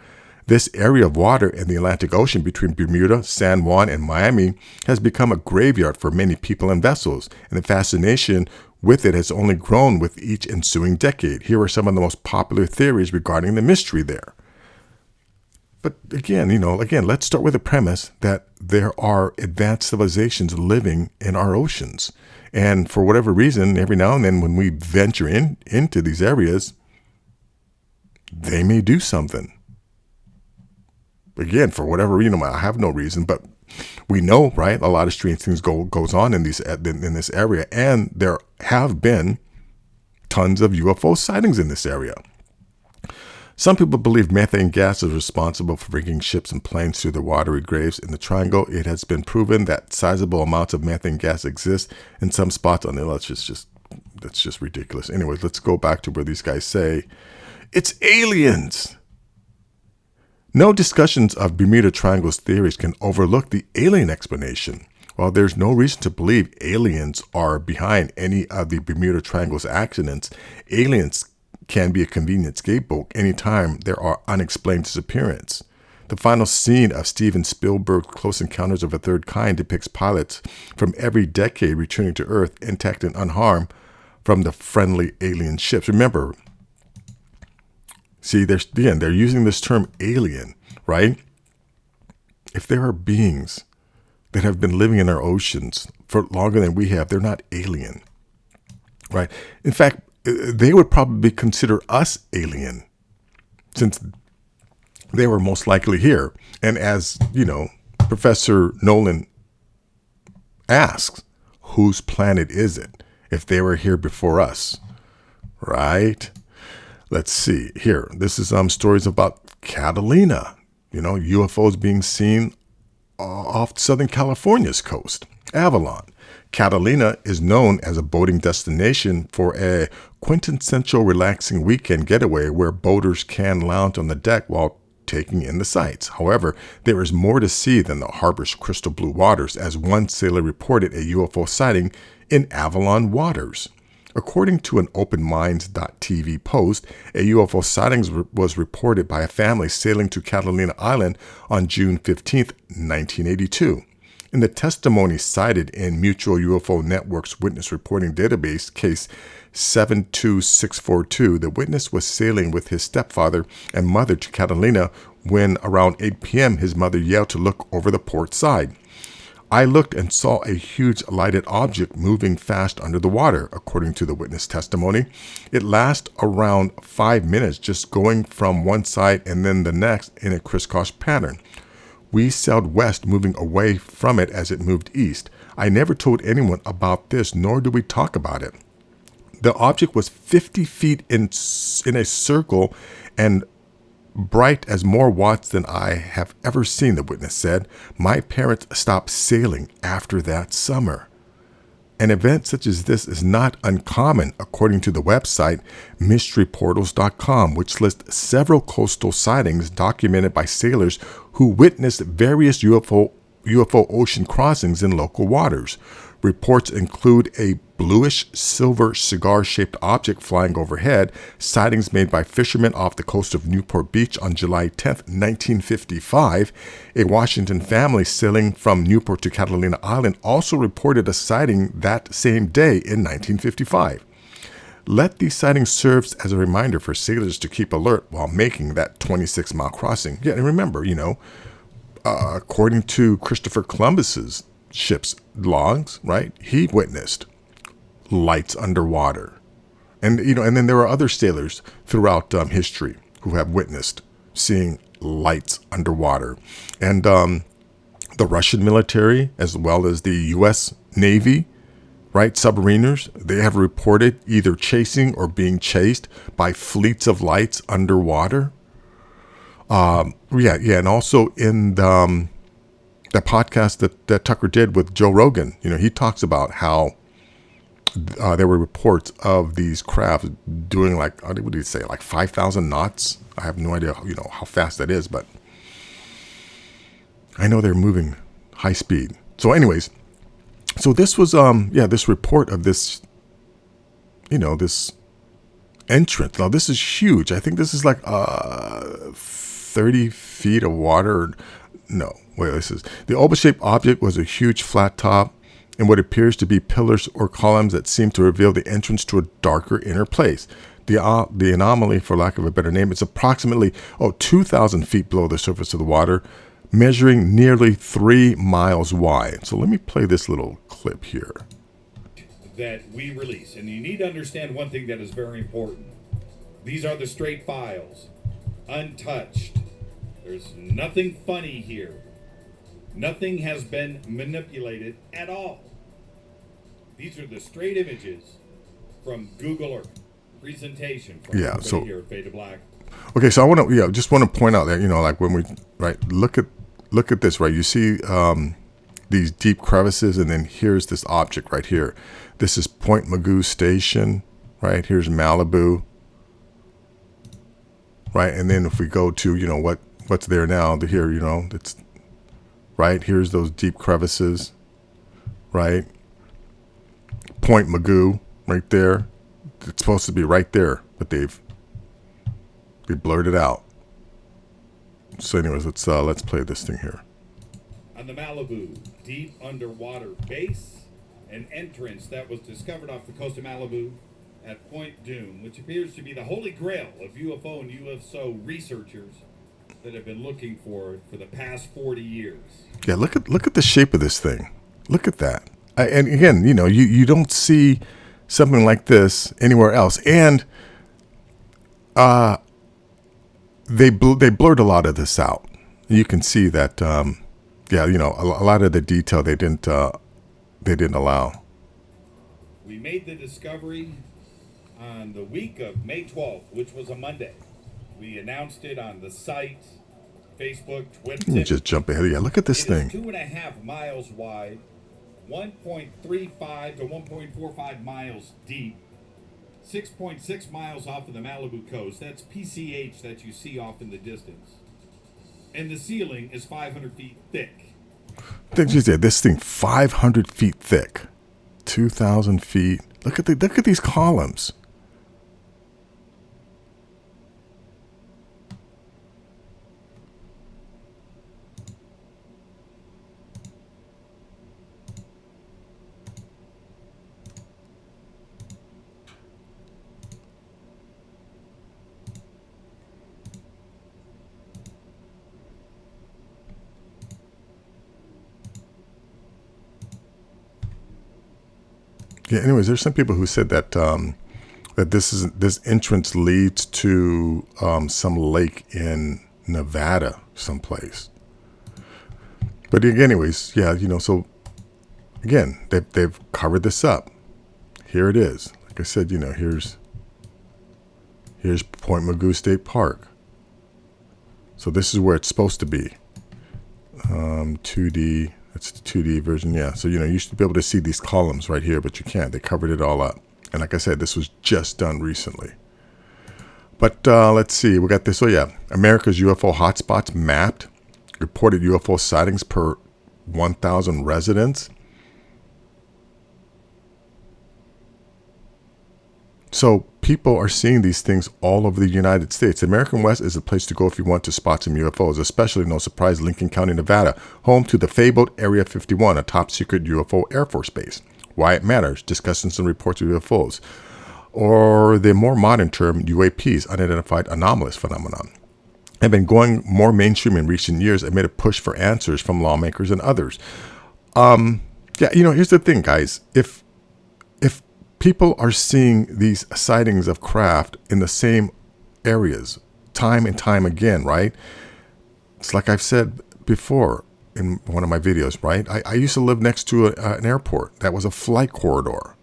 This area of water in the Atlantic Ocean between Bermuda, San Juan, and Miami has become a graveyard for many people and vessels, and the fascination with it has only grown with each ensuing decade. Here are some of the most popular theories regarding the mystery there. But again, let's start with the premise that there are advanced civilizations living in our oceans. And for whatever reason, every now and then when we venture into these areas, they may do something. Again, for whatever reason, I have no reason, but we know, right? A lot of strange things goes on in this area, and there have been tons of UFO sightings in this area. Some people believe methane gas is responsible for bringing ships and planes through the watery graves in the triangle. It has been proven that sizable amounts of methane gas exist in some spots on the island. That's just ridiculous. Anyways, let's go back to where these guys say it's aliens. No discussions of Bermuda Triangle's theories can overlook the alien explanation. While there's no reason to believe aliens are behind any of the Bermuda Triangle's accidents, aliens can be a convenient scapegoat anytime there are unexplained disappearances. The final scene of Steven Spielberg's Close Encounters of a Third Kind depicts pilots from every decade returning to Earth intact and unharmed from the friendly alien ships. Remember, see, they're using this term alien, right? If there are beings that have been living in our oceans for longer than we have, they're not alien, right? In fact, they would probably consider us alien since they were most likely here. And as, Professor Nolan asks, whose planet is it if they were here before us, right? Let's see here. This is stories about Catalina, UFOs being seen off Southern California's coast. Avalon. Catalina is known as a boating destination for a quintessential relaxing weekend getaway where boaters can lounge on the deck while taking in the sights. However, there is more to see than the harbor's crystal blue waters, as one sailor reported a UFO sighting in Avalon waters. According to an OpenMinds.tv post, a UFO sighting was reported by a family sailing to Catalina Island on June 15, 1982. In the testimony cited in Mutual UFO Network's witness reporting database, case 72642, the witness was sailing with his stepfather and mother to Catalina when, around 8 p.m., his mother yelled to look over the port side. I looked and saw a huge lighted object moving fast under the water, according to the witness testimony. It lasted around 5 minutes, just going from one side and then the next in a crisscross pattern. We sailed west, moving away from it as it moved east. I never told anyone about this, nor do we talk about it. The object was 50 feet in a circle and bright as more watts than I have ever seen, the witness said. My parents stopped sailing after that summer. An event such as this is not uncommon, according to the website mysteryportals.com, which lists several coastal sightings documented by sailors who witnessed various UFO ocean crossings in local waters. Reports include a bluish silver cigar-shaped object flying overhead, sightings made by fishermen off the coast of Newport Beach on July 10, 1955. A Washington family sailing from Newport to Catalina Island also reported a sighting that same day in 1955. Let these sightings serve as a reminder for sailors to keep alert while making that 26-mile crossing. Yeah, and remember, according to Christopher Columbus's ship's logs, right? He witnessed lights underwater, and then there are other sailors throughout history who have witnessed seeing lights underwater, and the Russian military as well as the U.S. Navy, right? Submariners, they have reported either chasing or being chased by fleets of lights underwater. And also in the podcast that Tucker did with Joe Rogan, he talks about how there were reports of these craft doing like 5,000 knots. I have no idea, how fast that is, but I know they're moving high speed. So anyways, so this was, this report of this, this entrance. Now this is huge. I think this is like 30 feet of water. No, wait, the oval-shaped object was a huge flat top and what appears to be pillars or columns that seem to reveal the entrance to a darker inner place. The anomaly, for lack of a better name, is approximately 2,000 feet below the surface of the water, measuring nearly 3 miles wide. So let me play this little clip here. That we release, and you need to understand one thing that is very important. These are the straight files, untouched. There's nothing funny here. Nothing has been manipulated at all. These are the straight images from Google Earth presentation from here at Fade to Black. Okay, so I want to just want to point out that like when we look at this, right, you see these deep crevices, and then here's this object right here. This is Point Magoo Station, right? Here's Malibu, right? And then if we go to what's there now, here it's right. Here's those deep crevices, right? Point Magoo right there. It's supposed to be right there, but they blurred it out. So anyways, let's play this thing here. On the Malibu deep underwater base, an entrance that was discovered off the coast of Malibu at Point Doom, which appears to be the holy grail of UFO and USO researchers that have been looking for the past 40 years. Yeah, look at the shape of this thing. Look at that. And again, you don't see something like this anywhere else. And they blurred a lot of this out. You can see that. A lot of the detail they didn't allow. We made the discovery on the week of May 12th, which was a Monday. We announced it on the site, Facebook, Twitter. Let me just jump ahead. Yeah, look at this thing. It is 2.5 miles wide, 1.35 to 1.45 miles deep, 6.6 miles off of the Malibu coast. That's PCH that you see off in the distance. and the ceiling is 500 feet thick. Think you said this thing 500 feet thick, 2,000 feet. Look at these columns. Yeah. Anyways, there's some people who said that that this entrance leads to some lake in Nevada, someplace. But anyways, yeah, so again, they've covered this up. Here it is. Like I said, here's Point Magoo State Park. So this is where it's supposed to be. 2D. That's the 2D version, yeah. So, you should be able to see these columns right here, but you can't. They covered it all up. And like I said, this was just done recently. But let's see. We got this. Oh, yeah. America's UFO hotspots mapped. Reported UFO sightings per 1,000 residents. So people are seeing these things all over the United States. The American West is a place to go if you want to spot some UFOs, especially, no surprise, Lincoln County, Nevada, home to the fabled Area 51, a top secret UFO Air Force base. Why it matters, discussing some reports of UFOs, or the more modern term UAPs, unidentified anomalous phenomenon, have been going more mainstream in recent years amid a push for answers from lawmakers and others. Yeah, here's the thing, guys. If people are seeing these sightings of craft in the same areas time and time again, right? It's like I've said before in one of my videos, right? I used to live next to an airport. That was a flight corridor.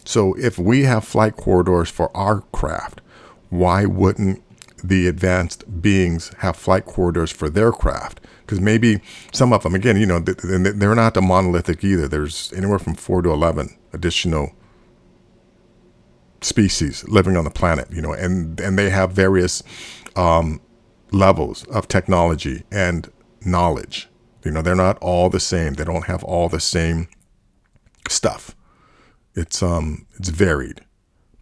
So if we have flight corridors for our craft, why wouldn't the advanced beings have flight corridors for their craft? Because maybe some of them, again, they're not the monolithic either. There's anywhere from 4 to 11 additional species living on the planet, and they have various levels of technology and knowledge. They're not all the same. They don't have all the same stuff. It's varied.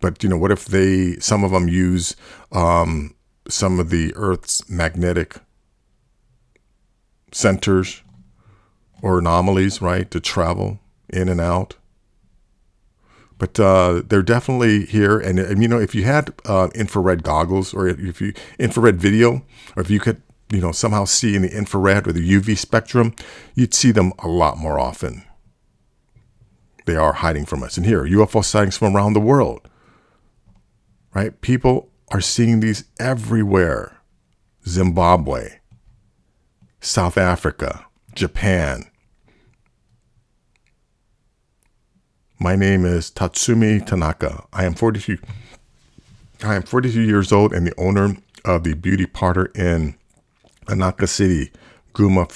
But what if some of them use some of the Earth's magnetic centers or anomalies, right, to travel in and out? But they're definitely here. And if you had infrared goggles, or if you infrared video, or if you could, somehow see in the infrared or the UV spectrum, you'd see them a lot more often. They are hiding from us. And here, UFO sightings from around the world, right? People are seeing these everywhere. Zimbabwe, South Africa, Japan. My name is Tatsumi Tanaka. I am 42 years old and the owner of the beauty parlor in Anaka City, Guma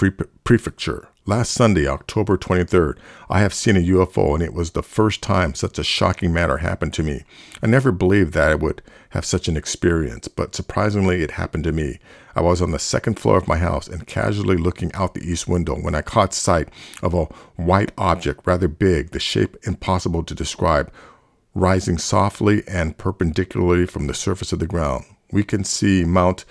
Prefecture. Last Sunday, October 23rd, I have seen a UFO, and it was the first time such a shocking matter happened to me. I never believed that I would have such an experience, but surprisingly, it happened to me. I was on the second floor of my house and casually looking out the east window when I caught sight of a white object, rather big, the shape impossible to describe, rising softly and perpendicularly from the surface of the ground. We can see Mount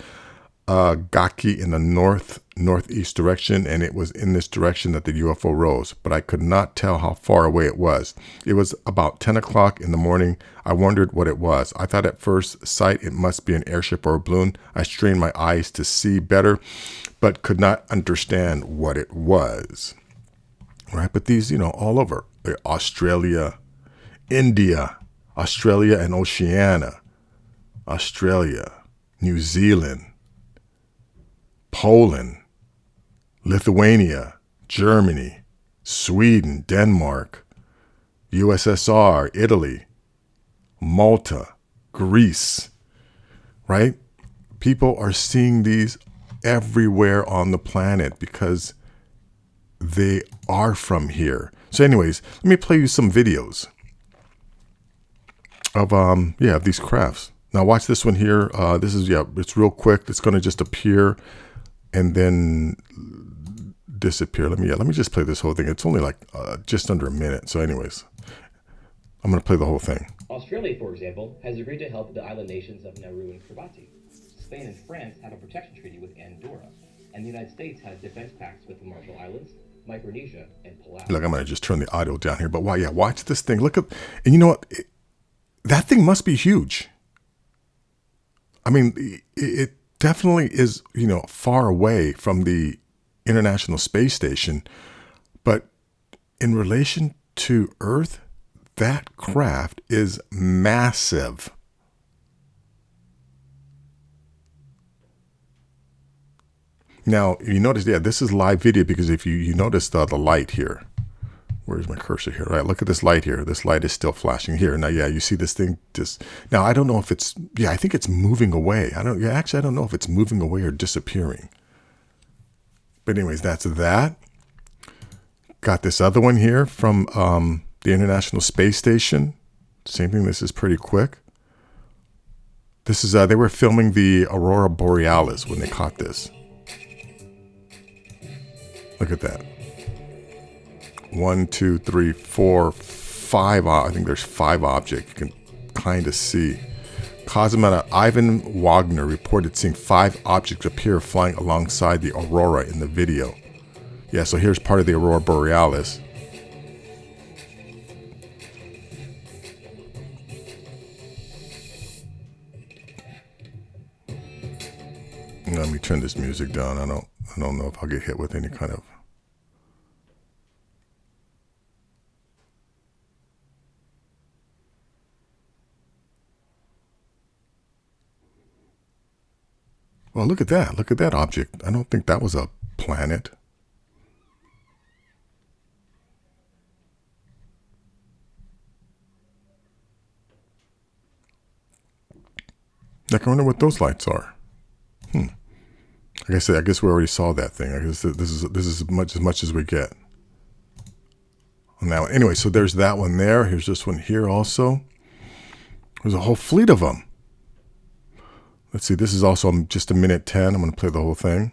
Gaki in the northeast direction, and it was in this direction that the UFO rose, but I could not tell how far away it was. It was about 10 o'clock in the morning. I wondered what it was. I thought at first sight it must be an airship or a balloon. I strained my eyes to see better, but could not understand what it was. Right? But these, all over Australia, India, Australia and Oceania, Australia, New Zealand, Poland, Lithuania, Germany, Sweden, Denmark, USSR, Italy, Malta, Greece, right? People are seeing these everywhere on the planet because they are from here. So anyways, let me play you some videos of these crafts. Now watch this one here. This is, it's real quick. It's going to just appear and then disappear. Let me just play this whole thing. It's only like just under a minute. So anyways, I'm going to play the whole thing. Australia, for example, has agreed to help the island nations of Nauru and Kiribati. Spain and France have a protection treaty with Andorra, and the United States has defense pacts with the Marshall Islands, Micronesia, and Palau. Look, I'm going to just turn the audio down here. But yeah, watch this thing. Look at, and you know what? That thing must be huge. I mean, it definitely is, you know, far away from the International Space Station. But in relation to Earth, that craft is massive. Now, you notice, yeah, this is live video because if you notice the light here. Where's my cursor here? Right, look at this light here. This light is still flashing here. Now, yeah, you see this thing just... Now, I don't know if it's... Yeah, I think it's moving away. I don't know if it's moving away or disappearing. But anyways, that's that. Got this other one here from the International Space Station. Same thing. This is pretty quick. This is... they were filming the Aurora Borealis when they caught this. Look at that. 1, 2, 3, 4, 5. I think there's 5 objects you can kind of see. Cosmonaut Ivan Wagner reported seeing 5 objects appear flying alongside the Aurora in the video. Yeah, so here's part of the Aurora Borealis. Let me turn this music down. I don't know if I'll get hit with any kind of... Well, look at that. Look at that object. I don't think that was a planet. Like, I wonder what those lights are. Like I said, I guess we already saw that thing. I guess this is as much as we get on that one. Anyway, so there's that one there. Here's this one here also. There's a whole fleet of them. Let's see, this is also just a minute 10. I'm going to play the whole thing.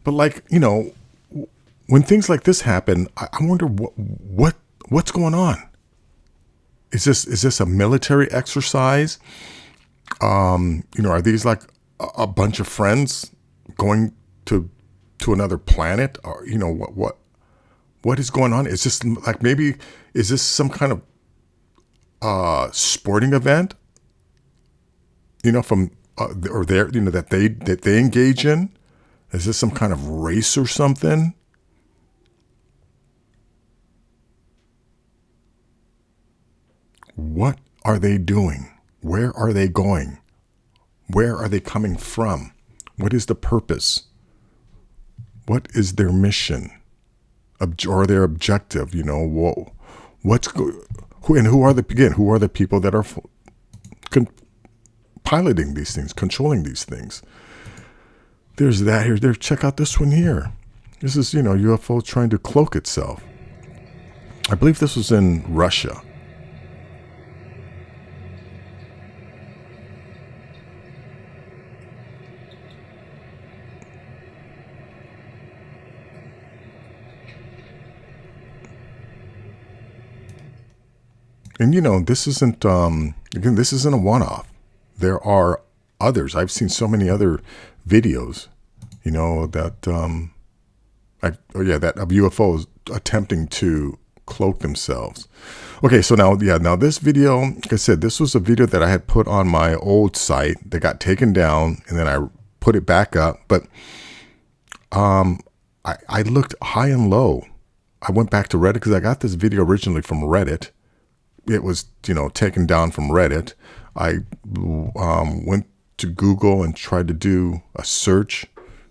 But like, you know, when things like this happen, I wonder what's going on. Is this a military exercise? You know, are these like a bunch of friends going to another planet? Or, you know, what is going on? Is this like, maybe, is this some kind of sporting event? You know, from or there, you know, that they engage in? Is this some kind of race or something? What are they doing? Where are they going? Where are they coming from? What is the purpose? What is their mission? Or their objective? You know, who are the people that are piloting these things, controlling these things? There's that here. There, check out this one here. This is, you know, UFO trying to cloak itself. I believe this was in Russia. And, you know, this isn't, again, this isn't a one-off. There are others. I've seen so many other videos, you know, that, that of UFOs attempting to cloak themselves. Okay, so now this video, like I said, this was a video that I had put on my old site that got taken down, and then I put it back up. But I looked high and low. I went back to Reddit because I got this video originally from Reddit. It was, you know, taken down from Reddit. I went to Google and tried to do a search.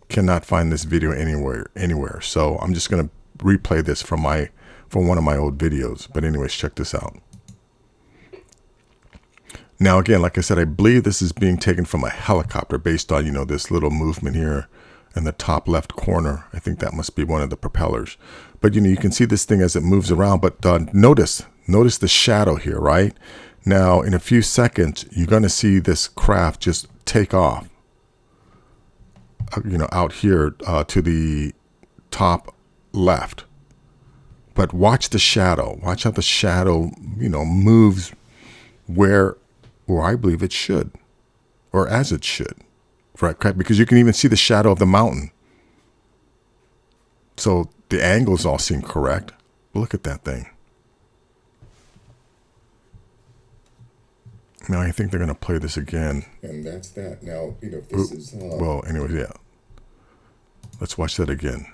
Cannot find this video anywhere. So I'm just going to replay this from one of my old videos. But anyways, check this out. Now, again, like I said, I believe this is being taken from a helicopter based on, you know, this little movement here in the top left corner. I think that must be one of the propellers. But, you know, you can see this thing as it moves around. But notice the shadow here, right? Now, in a few seconds, you're going to see this craft just take off. out here to the top left. But watch the shadow. Watch how the shadow, moves where I believe it should, or as it should, right? Because you can even see the shadow of the mountain. So the angles all seem correct. Look at that thing. Now I think they're going to play this again. And that's that. Now, if this is... well, anyways, yeah. Let's watch that again.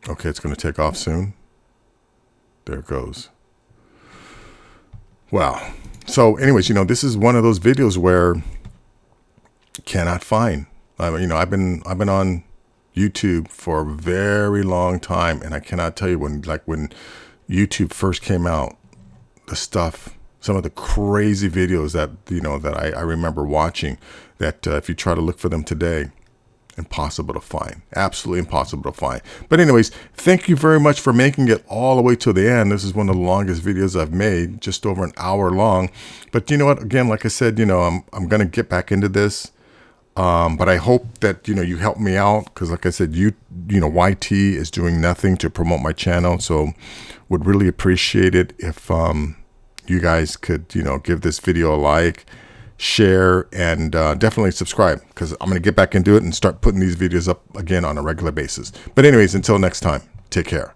Okay, it's going to take off soon. There it goes. Wow. So anyways, this is one of those videos where cannot find. I've been on YouTube for a very long time, and I cannot tell you when YouTube first came out, some of the crazy videos that I remember watching, that if you try to look for them today, impossible to find. Absolutely impossible to find. But anyways, thank you very much for making it all the way to the end. This is one of the longest videos I've made, just over an hour long. But you know what? Again, like I said, I'm going to get back into this. But I hope that, you help me out, because like I said, YT is doing nothing to promote my channel. So would really appreciate it if you guys could, give this video a like, share, and definitely subscribe, because I'm going to get back into it and start putting these videos up again on a regular basis. But anyways, until next time, take care.